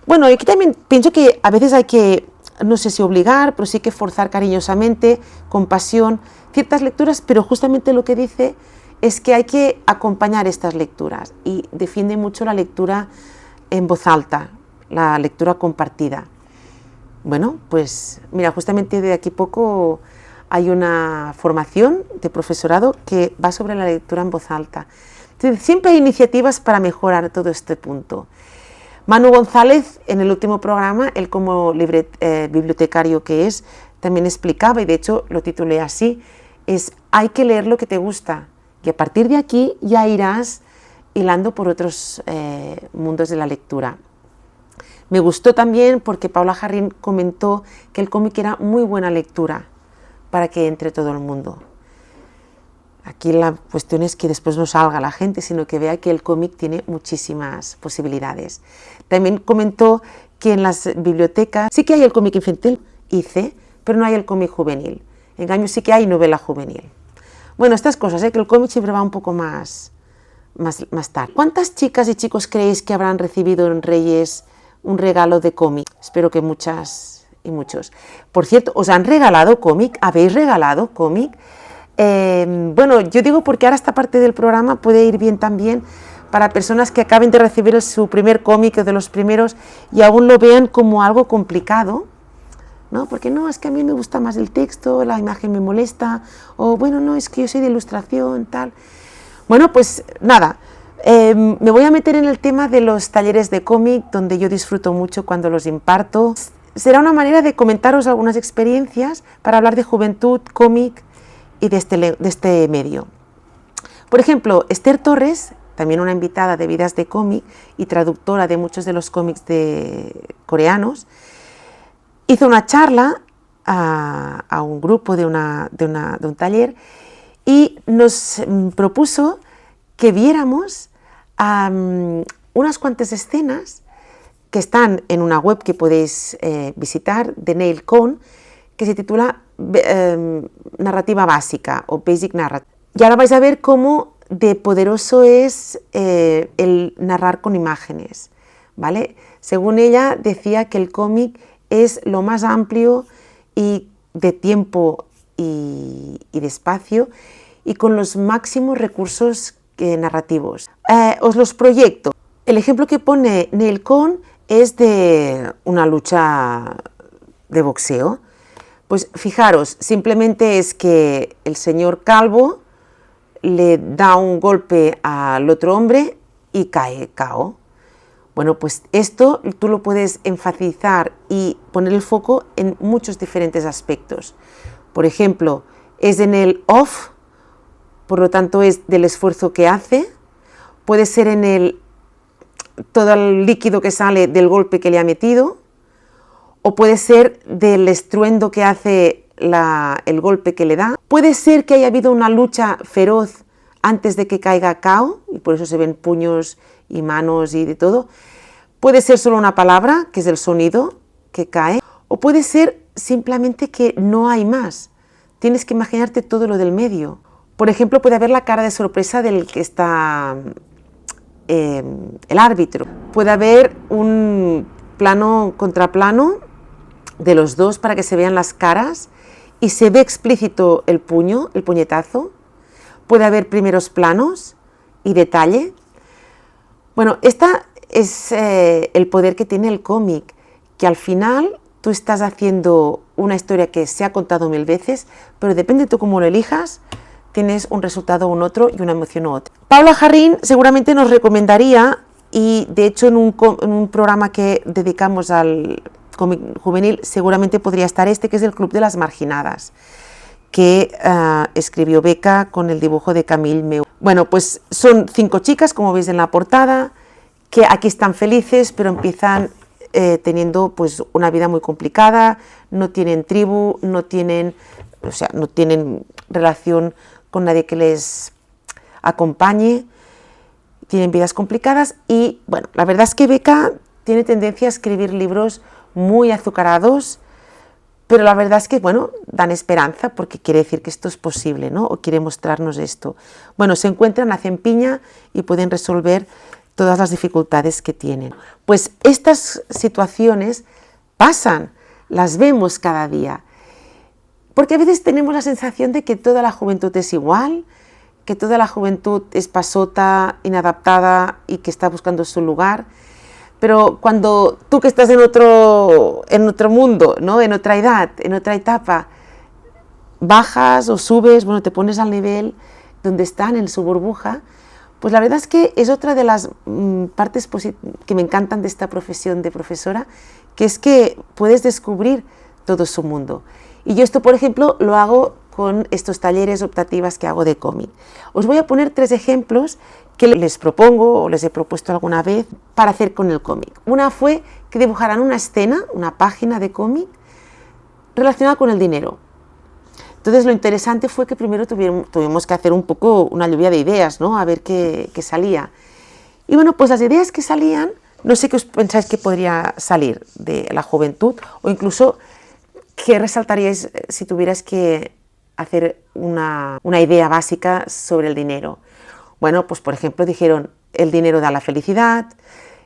Bueno, yo aquí también pienso que a veces hay que, no sé si obligar, pero sí que forzar cariñosamente, con pasión, ciertas lecturas, pero justamente lo que dice es que hay que acompañar estas lecturas, y defiende mucho la lectura en voz alta, la lectura compartida. Bueno, pues mira, justamente de aquí poco hay una formación de profesorado que va sobre la lectura en voz alta. Entonces, siempre hay iniciativas para mejorar todo este punto. Manu González, en el último programa, él como bibliotecario que es, también explicaba, y de hecho lo titulé así, hay que leer lo que te gusta, y a partir de aquí ya irás hilando por otros mundos de la lectura. Me gustó también porque Paula Jarrín comentó que el cómic era muy buena lectura para que entre todo el mundo. Aquí la cuestión es que después no salga la gente, sino que vea que el cómic tiene muchísimas posibilidades. También comentó que en las bibliotecas sí que hay el cómic infantil, pero no hay el cómic juvenil. En cambio sí que hay novela juvenil. Bueno, estas cosas, que el cómic siempre va un poco más tarde. ¿Cuántas chicas y chicos creéis que habrán recibido en Reyes un regalo de cómic? Espero que muchas y muchos. Por cierto, ¿os han regalado cómic? ¿Habéis regalado cómic? Bueno, yo digo porque ahora esta parte del programa puede ir bien también para personas que acaben de recibir su primer cómic o de los primeros y aún lo vean como algo complicado, ¿no? Porque no, es que a mí me gusta más el texto, la imagen me molesta, o bueno, no, es que yo soy de ilustración, tal. Bueno, pues nada, me voy a meter en el tema de los talleres de cómic, donde yo disfruto mucho cuando los imparto. Será una manera de comentaros algunas experiencias para hablar de juventud, cómic y de este medio. Por ejemplo, Esther Torres, también una invitada de Vidas de Cómic y traductora de muchos de los cómics coreanos, hizo una charla a un grupo de un taller y nos propuso que viéramos unas cuantas escenas que están en una web que podéis visitar de Neil Cohn, que se titula Narrativa Básica o Basic Narrative. Y ahora vais a ver cómo de poderoso es el narrar con imágenes, ¿vale? Según ella, decía que el cómic es lo más amplio y de tiempo y de espacio y con los máximos recursos narrativos. Os los proyecto. El ejemplo que pone Neil Cohn es de una lucha de boxeo. Pues fijaros, simplemente es que el señor Calvo le da un golpe al otro hombre y cae KO. Bueno, pues esto tú lo puedes enfatizar y poner el foco en muchos diferentes aspectos. Por ejemplo, es en el off, por lo tanto es del esfuerzo que hace. Puede ser en todo el líquido que sale del golpe que le ha metido. O puede ser del estruendo que hace el golpe que le da. Puede ser que haya habido una lucha feroz antes de que caiga KO, y por eso se ven puños y manos y de todo. Puede ser solo una palabra, que es el sonido que cae. O puede ser simplemente que no hay más. Tienes que imaginarte todo lo del medio. Por ejemplo, puede haber la cara de sorpresa del que está el árbitro. Puede haber un plano contraplano de los dos para que se vean las caras y se ve explícito el puñetazo. Puede haber primeros planos y detalle. Bueno, esta es el poder que tiene el cómic, que al final tú estás haciendo una historia que se ha contado 1000 veces, pero depende de tú cómo lo elijas, tienes un resultado un otro y una emoción u otra. Paula Jarrín seguramente nos recomendaría, y de hecho en un programa que dedicamos al cómic juvenil seguramente podría estar que es el Club de las Marginadas, que escribió Beca con el dibujo de Camille Meu. Bueno, pues son 5 chicas, como veis en la portada, que aquí están felices, pero empiezan teniendo pues una vida muy complicada, no tienen tribu, no tienen relación con nadie que les acompañe, tienen vidas complicadas y bueno, la verdad es que Beca tiene tendencia a escribir libros muy azucarados, pero la verdad es que, bueno, dan esperanza porque quiere decir que esto es posible, ¿no? O quiere mostrarnos esto. Bueno, se encuentran, hacen piña y pueden resolver todas las dificultades que tienen. Pues estas situaciones pasan, las vemos cada día, porque a veces tenemos la sensación de que toda la juventud es igual, que toda la juventud es pasota, inadaptada y que está buscando su lugar. Pero cuando tú que estás en otro mundo, ¿no? En otra edad, en otra etapa, bajas o subes, bueno, te pones al nivel donde están, en su burbuja, pues la verdad es que es otra de las partes que me encantan de esta profesión de profesora, que es que puedes descubrir todo su mundo. Y yo esto, por ejemplo, lo hago con estos talleres optativas que hago de cómic. Os voy a poner 3 ejemplos que les propongo o les he propuesto alguna vez para hacer con el cómic. Una fue que dibujaran una escena, una página de cómic relacionada con el dinero. Entonces lo interesante fue que primero tuvimos que hacer un poco una lluvia de ideas, ¿no? A ver qué salía. Y bueno, pues las ideas que salían, no sé qué os pensáis que podría salir de la juventud, o incluso qué resaltaríais si tuvierais que hacer una idea básica sobre el dinero. Bueno, pues por ejemplo dijeron, el dinero da la felicidad,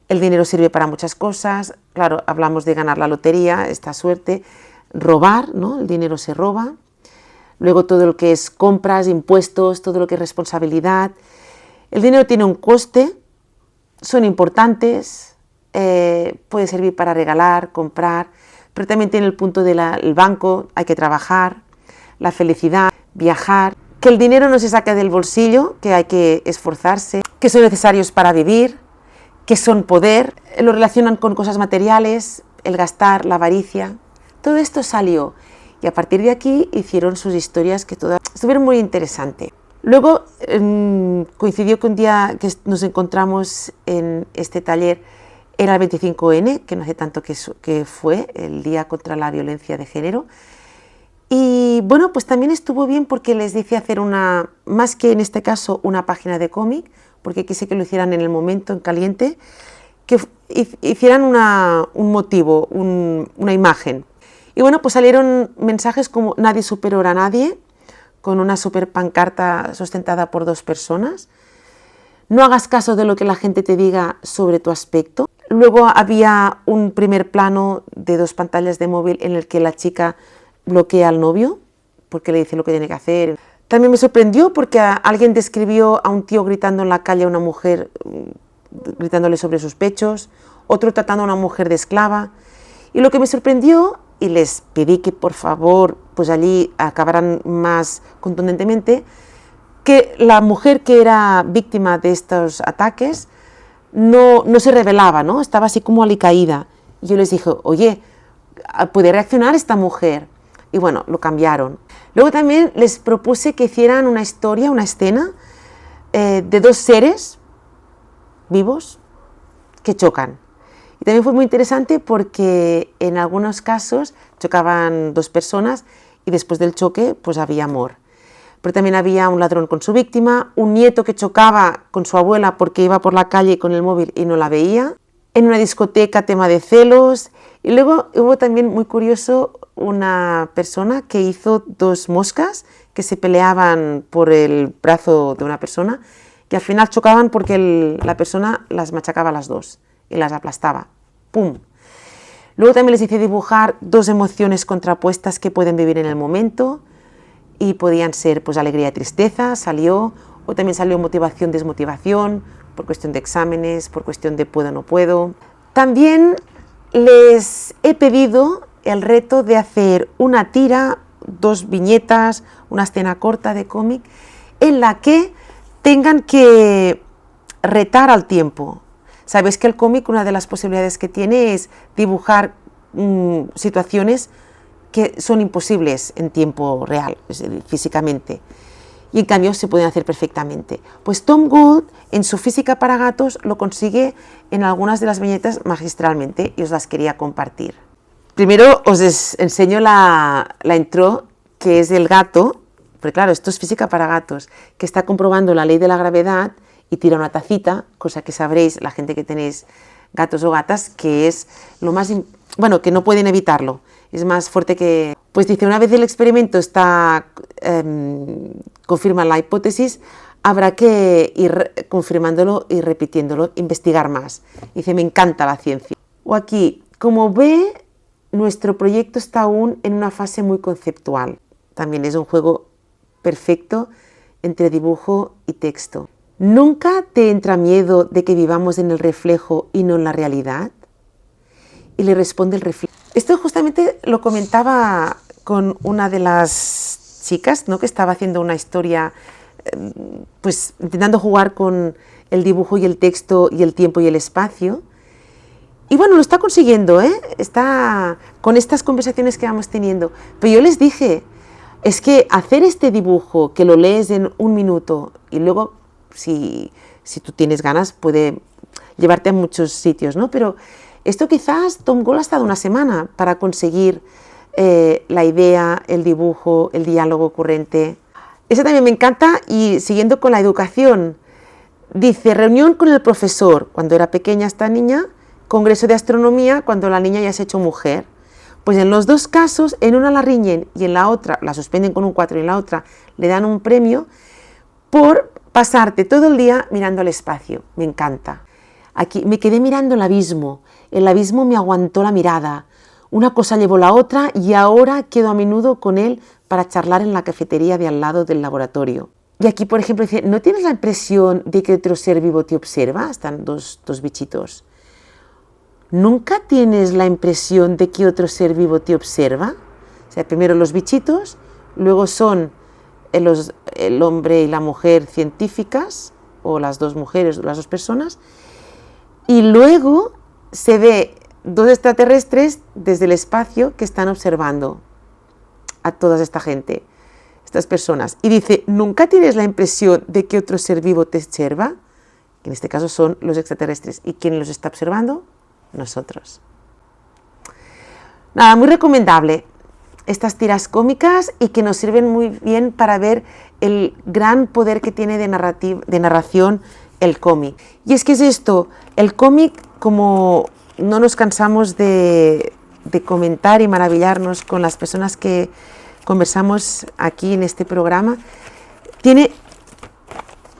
el dinero sirve para muchas cosas, claro, hablamos de ganar la lotería, esta suerte, robar, ¿no? El dinero se roba. Luego todo lo que es compras, impuestos, todo lo que es responsabilidad. El dinero tiene un coste, son importantes, puede servir para regalar, comprar, pero también tiene el punto del banco, hay que trabajar, la felicidad, viajar, que el dinero no se saca del bolsillo, que hay que esforzarse, que son necesarios para vivir, que son poder, lo relacionan con cosas materiales, el gastar, la avaricia. Todo esto salió. Y a partir de aquí hicieron sus historias que todas estuvieron muy interesantes. Luego coincidió que un día que nos encontramos en este taller era el 25N, que no hace tanto que fue el Día contra la Violencia de Género. Y bueno, pues también estuvo bien porque les dije hacer más que en este caso una página de cómic, porque quise que lo hicieran en el momento, en caliente, que hicieran un motivo, una imagen. Y bueno, pues salieron mensajes como nadie superior a nadie, con una super pancarta sustentada por 2 personas. No hagas caso de lo que la gente te diga sobre tu aspecto. Luego había un primer plano de 2 pantallas de móvil en el que la chica bloquea al novio, porque le dice lo que tiene que hacer. También me sorprendió porque alguien describió a un tío gritando en la calle a una mujer, gritándole sobre sus pechos, otro tratando a una mujer de esclava. Y lo que me sorprendió, y les pedí que por favor pues allí acabaran más contundentemente, que la mujer que era víctima de estos ataques no se rebelaba, ¿no? Estaba así como alicaída. Y yo les dije, oye, ¿puede reaccionar esta mujer? Y bueno, lo cambiaron. Luego también les propuse que hicieran una historia, una escena de 2 seres vivos que chocan. Y también fue muy interesante porque en algunos casos chocaban 2 personas y después del choque pues había amor. Pero también había un ladrón con su víctima, un nieto que chocaba con su abuela porque iba por la calle con el móvil y no la veía, en una discoteca tema de celos, y luego hubo también, muy curioso, una persona que hizo 2 moscas que se peleaban por el brazo de una persona, que al final chocaban porque la persona las machacaba a las 2 y las aplastaba. ¡Pum! Luego también les hice dibujar 2 emociones contrapuestas que pueden vivir en el momento y podían ser pues alegría y tristeza, salió, o también salió motivación, desmotivación, por cuestión de exámenes, por cuestión de puedo o no puedo. También les he pedido el reto de hacer una tira, 2 viñetas, una escena corta de cómic, en la que tengan que retar al tiempo. Sabéis que el cómic, una de las posibilidades que tiene es dibujar situaciones que son imposibles en tiempo real, físicamente, y en cambio se pueden hacer perfectamente. Pues Tom Gould, en su Física para gatos, lo consigue en algunas de las viñetas magistralmente y os las quería compartir. Primero os enseño la intro, que es del gato, porque claro, esto es Física para gatos, que está comprobando la ley de la gravedad y tira una tacita, cosa que sabréis la gente que tenéis gatos o gatas, que es lo más, que no pueden evitarlo, es más fuerte que... Pues dice, una vez el experimento confirma la hipótesis, habrá que ir confirmándolo y repitiéndolo, investigar más. Dice, me encanta la ciencia. O aquí, como ve, nuestro proyecto está aún en una fase muy conceptual. También es un juego perfecto entre dibujo y texto. ¿Nunca te entra miedo de que vivamos en el reflejo y no en la realidad? Y le responde el reflejo. Esto justamente lo comentaba con una de las chicas, ¿no? Que estaba haciendo una historia, pues intentando jugar con el dibujo y el texto y el tiempo y el espacio. Y bueno, lo está consiguiendo, ¿eh? Está con estas conversaciones que vamos teniendo. Pero yo les dije, es que hacer este dibujo, que lo lees en 1 minuto y luego, si tú tienes ganas, puede llevarte a muchos sitios, ¿no? Pero esto quizás Tom Goal ha estado 1 semana para conseguir la idea, el dibujo, el diálogo ocurrente. Eso también me encanta. Y siguiendo con la educación, dice, reunión con el profesor, cuando era pequeña esta niña, congreso de astronomía, cuando la niña ya se ha hecho mujer. Pues en los 2 casos, en una la riñen y en la otra la suspenden con un 4 y en la otra le dan un premio por pasarte todo el día mirando al espacio. Me encanta. Aquí me quedé mirando el abismo me aguantó la mirada, una cosa llevó la otra y ahora quedo a menudo con él para charlar en la cafetería de al lado del laboratorio. Y aquí, por ejemplo, dice, ¿no tienes la impresión de que otro ser vivo te observa? Están dos bichitos. ¿Nunca tienes la impresión de que otro ser vivo te observa? O sea, primero los bichitos, luego son el hombre y la mujer científicas, o las 2 mujeres, las 2 personas, y luego se ve 2 extraterrestres desde el espacio que están observando a toda esta gente, estas personas. Y dice, ¿nunca tienes la impresión de que otro ser vivo te observa? Que en este caso son los extraterrestres. ¿Y quién los está observando? Nosotros. Nada, muy recomendable estas tiras cómicas y que nos sirven muy bien para ver el gran poder que tiene de narración el cómic. Y es que es esto, el cómic, como no nos cansamos de comentar y maravillarnos con las personas que conversamos aquí en este programa, tiene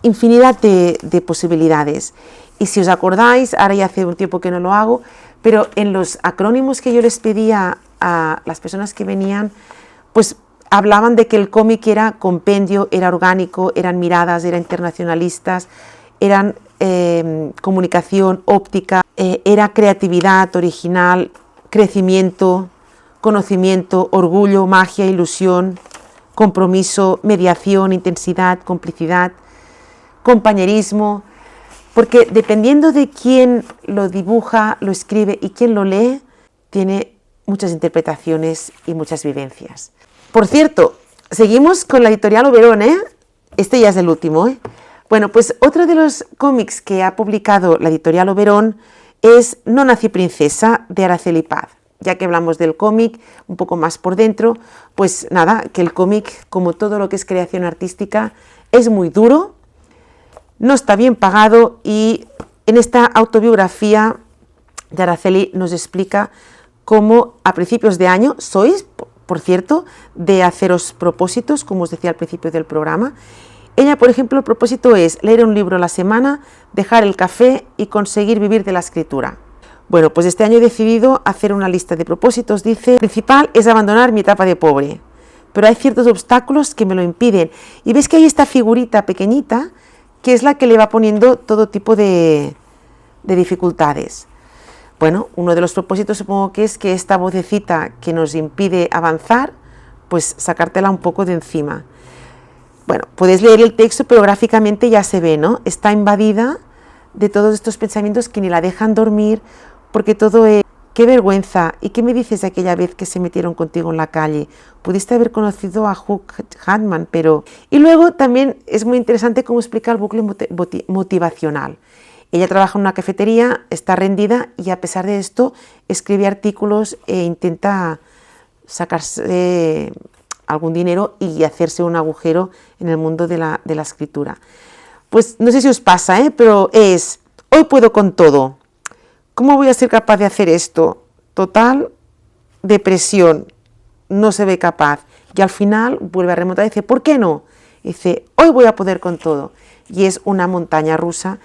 infinidad de posibilidades. Y si os acordáis, ahora ya hace un tiempo que no lo hago, pero en los acrónimos que yo les pedía a las personas que venían, pues hablaban de que el cómic era compendio, era orgánico, eran miradas, eran internacionalistas, eran comunicación óptica, era creatividad original, crecimiento, conocimiento, orgullo, magia, ilusión, compromiso, mediación, intensidad, complicidad, compañerismo, porque dependiendo de quién lo dibuja, lo escribe y quién lo lee, tiene muchas interpretaciones y muchas vivencias. Por cierto, seguimos con la editorial Oberón, ¿eh? Este ya es el último, ¿eh? Bueno, pues otro de los cómics que ha publicado la editorial Oberón es No nací princesa, de Araceli Paz. Ya que hablamos del cómic un poco más por dentro, pues nada, que el cómic, como todo lo que es creación artística, es muy duro, no está bien pagado, y en esta autobiografía de Araceli nos explica cómo a principios de año sois, por cierto, de haceros propósitos, como os decía al principio del programa. Ella, por ejemplo, el propósito es leer un libro a la semana, dejar el café y conseguir vivir de la escritura. Bueno, pues este año he decidido hacer una lista de propósitos. Dice, el principal es abandonar mi etapa de pobre, pero hay ciertos obstáculos que me lo impiden. Y ves que hay esta figurita pequeñita, que es la que le va poniendo todo tipo de dificultades. Bueno, uno de los propósitos supongo que es que esta vocecita que nos impide avanzar, pues sacártela un poco de encima. Bueno, puedes leer el texto, pero gráficamente ya se ve, ¿no? Está invadida de todos estos pensamientos que ni la dejan dormir, porque todo es, qué vergüenza, ¿y qué me dices de aquella vez que se metieron contigo en la calle? Pudiste haber conocido a Hugh Jackman, pero... Y luego también es muy interesante cómo explica el bucle motivacional. Ella trabaja en una cafetería, está rendida y a pesar de esto escribe artículos e intenta sacarse algún dinero y hacerse un agujero en el mundo de la escritura. Pues no sé si os pasa, pero es, hoy puedo con todo. ¿Cómo voy a ser capaz de hacer esto? Total depresión, no se ve capaz. Y al final vuelve a remontar y dice, ¿por qué no? Y dice, hoy voy a poder con todo. Y es una montaña rusa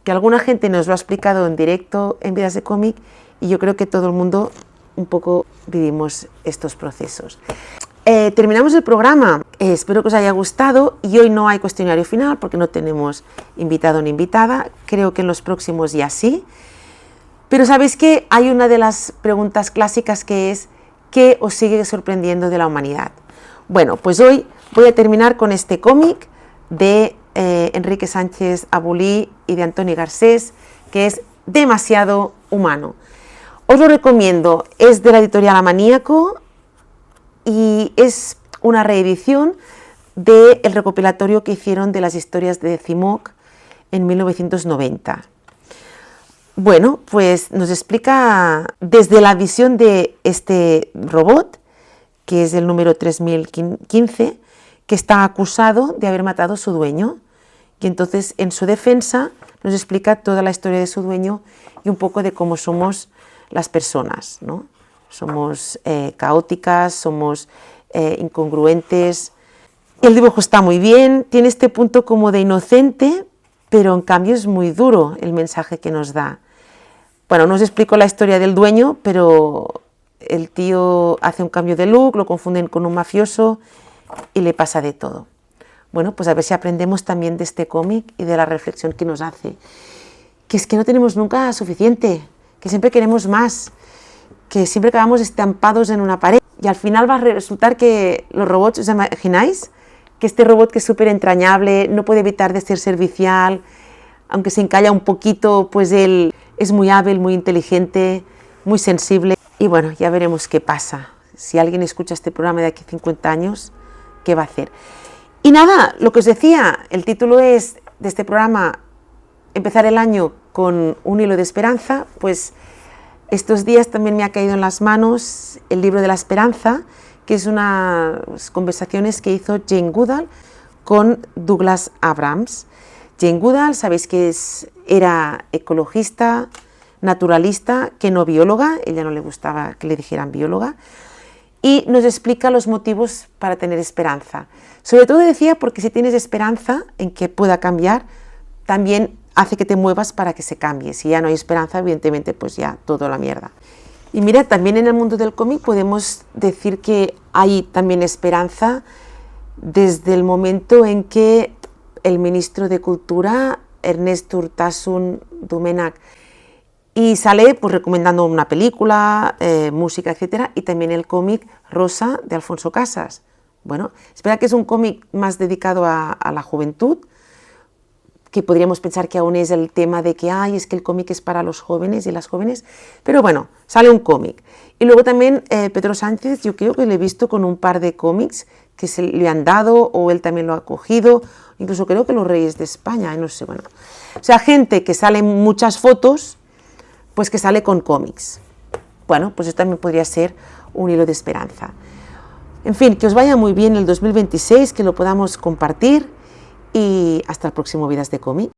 que alguna gente nos lo ha explicado en directo en Vidas de Cómic, y yo creo que todo el mundo un poco vivimos estos procesos. Terminamos el programa, espero que os haya gustado, y hoy no hay cuestionario final porque no tenemos invitado ni invitada, creo que en los próximos ya sí, pero sabéis que hay una de las preguntas clásicas que es ¿qué os sigue sorprendiendo de la humanidad? Bueno, pues hoy voy a terminar con este cómic de Enrique Sánchez Abulí y de Antoni Garcés, que es demasiado humano. Os lo recomiendo, es de la editorial Amaníaco y es una reedición del recopilatorio que hicieron de las historias de CIMOC en 1990. Bueno, pues nos explica desde la visión de este robot, que es el número 3015, que está acusado de haber matado a su dueño. Y entonces, en su defensa, nos explica toda la historia de su dueño y un poco de cómo somos las personas, ¿no? Somos caóticas, somos incongruentes. El dibujo está muy bien, tiene este punto como de inocente, pero en cambio es muy duro el mensaje que nos da. Bueno, no os explico la historia del dueño, pero el tío hace un cambio de look, lo confunden con un mafioso y le pasa de todo. Bueno, pues a ver si aprendemos también de este cómic y de la reflexión que nos hace. Que es que no tenemos nunca suficiente, que siempre queremos más, que siempre acabamos estampados en una pared. Y al final va a resultar que los robots, ¿os imagináis? Que este robot, que es súper entrañable, no puede evitar de ser servicial, aunque se encalla un poquito, pues él es muy hábil, muy inteligente, muy sensible. Y bueno, ya veremos qué pasa. Si alguien escucha este programa de aquí a 50 años, ¿qué va a hacer? Y nada, lo que os decía, el título es de este programa, empezar el año con un hilo de esperanza. Pues estos días también me ha caído en las manos el libro de la esperanza, que es unas conversaciones que hizo Jane Goodall con Douglas Abrams. Jane Goodall, sabéis que era ecologista, naturalista, que no bióloga, ella no le gustaba que le dijeran bióloga, y nos explica los motivos para tener esperanza. Sobre todo decía, porque si tienes esperanza en que pueda cambiar, también hace que te muevas para que se cambie. Si ya no hay esperanza, evidentemente, pues ya todo a la mierda. Y mira, también en el mundo del cómic podemos decir que hay también esperanza desde el momento en que el ministro de Cultura, Ernest Urtasun Domènech, y sale pues recomendando una película, música, etcétera, y también el cómic Rosa de Alfonso Casas. Bueno, es verdad que es un cómic más dedicado a la juventud, que podríamos pensar que aún es el tema de que es que el cómic es para los jóvenes y las jóvenes, pero bueno, sale un cómic. Y luego también Pedro Sánchez, yo creo que lo he visto con un par de cómics que se le han dado, o él también lo ha cogido, incluso creo que los Reyes de España, no sé, bueno. O sea, gente que sale en muchas fotos, pues que sale con cómics. Bueno, pues eso también podría ser un hilo de esperanza. En fin, que os vaya muy bien el 2026, que lo podamos compartir, y hasta el próximo Vidas de Cómic.